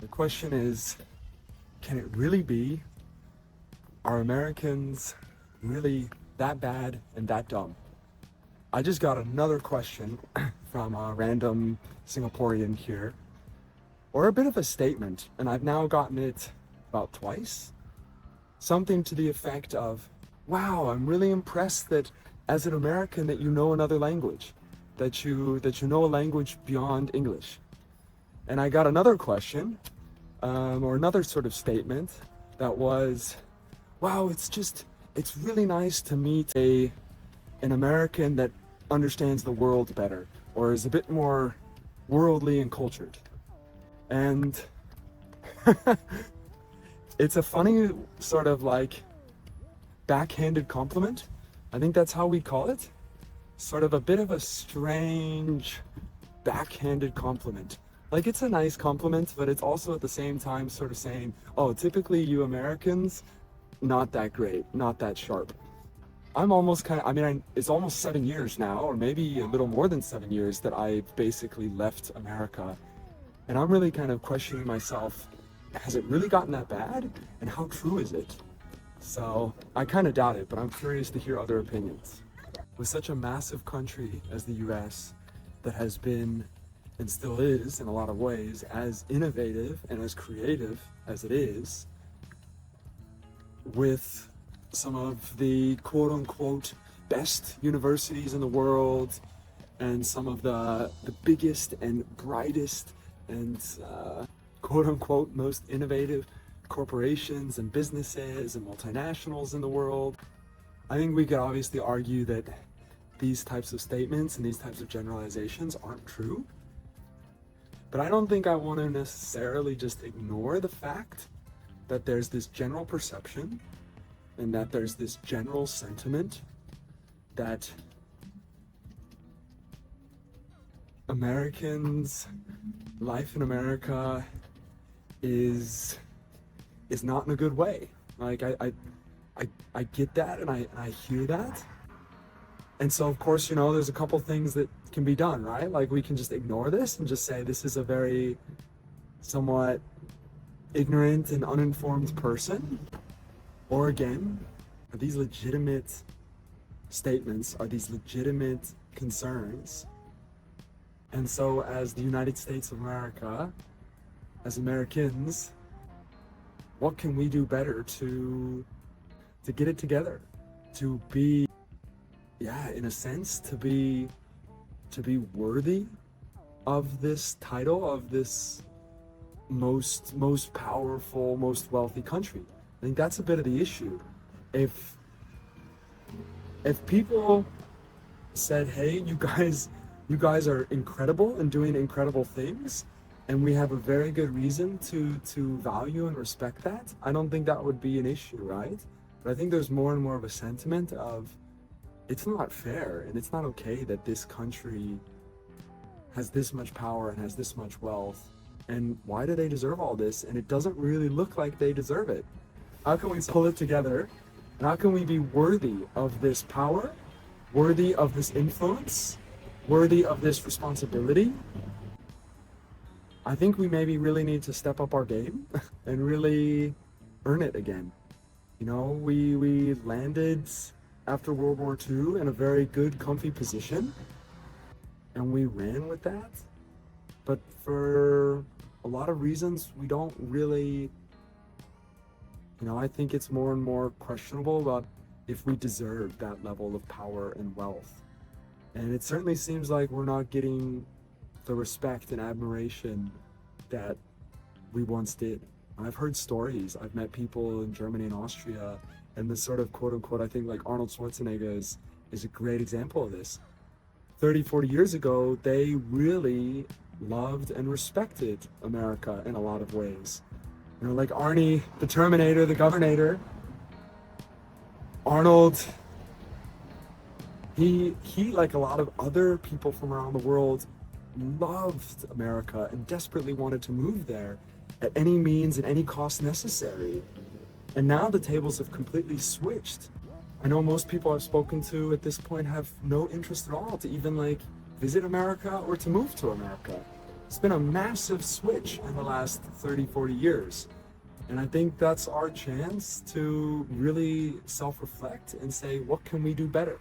The question is, can it really be? Are Americans really that bad and that dumb? I just got another question from a random Singaporean here, or a bit of a statement, and I've now gotten it about twice. Something to the effect of, wow, I'm really impressed that as an American that you know another language, that you know a language beyond English. And I got another question, or another sort of statement that was, wow, it's really nice to meet an American that understands the world better, or is a bit more worldly and cultured. And it's a funny sort of like backhanded compliment. I think that's how we call it. Sort of a bit of a strange backhanded compliment. Like, it's a nice compliment, but it's also at the same time sort of saying, oh, typically you Americans, not that great, not that sharp. I'm almost it's almost 7 years now, or maybe a little more than 7 years that I've basically left America. And I'm really kind of questioning myself, has it really gotten that bad? And how true is it? So I kind of doubt it, but I'm curious to hear other opinions. With such a massive country as the US that has been and still is in a lot of ways as innovative and as creative as it is, with some of the quote unquote best universities in the world and some of the biggest and brightest and quote unquote most innovative corporations and businesses and multinationals in the world, I think we could obviously argue that these types of statements and these types of generalizations aren't true. But I don't think I want to necessarily just ignore the fact that there's this general perception and that there's this general sentiment that Americans, life in America is not in a good way. Like, I get that, and I hear that. And so, of course, there's a couple things that can be done, right? Like, we can just ignore this and just say this is a very somewhat ignorant and uninformed person. Or again, are these legitimate statements? Are these legitimate concerns? And so, as the United States of America, as Americans, what can we do better to get it together? To be, in a sense, to be worthy of this title, of this most powerful, most wealthy country. I think that's a bit of the issue. If people said, hey, you guys are incredible and doing incredible things, and we have a very good reason to value and respect that, I don't think that would be an issue, right? But I think there's more and more of a sentiment of, it's not fair and it's not okay that this country has this much power and has this much wealth, and why do they deserve all this? And it doesn't really look like they deserve it. How can we pull it together? And how can we be worthy of this power, worthy of this influence, worthy of this responsibility? I think we maybe really need to step up our game and really earn it again. We landed after World War II in a very good, comfy position, and we ran with that. But for a lot of reasons, we don't really, I think it's more and more questionable about if we deserve that level of power and wealth. And it certainly seems like we're not getting the respect and admiration that we once did. I've heard stories, I've met people in Germany and Austria, and this sort of quote unquote, I think like Arnold Schwarzenegger is a great example of this. 30, 40 years ago, they really loved and respected America in a lot of ways. Like Arnie, the Terminator, the Governator, Arnold, he like a lot of other people from around the world, loved America and desperately wanted to move there at any means and any cost necessary. And now the tables have completely switched. I know most people I've spoken to at this point have no interest at all to even like visit America or to move to America. It's been a massive switch in the last 30, 40 years. And I think that's our chance to really self-reflect and say, what can we do better?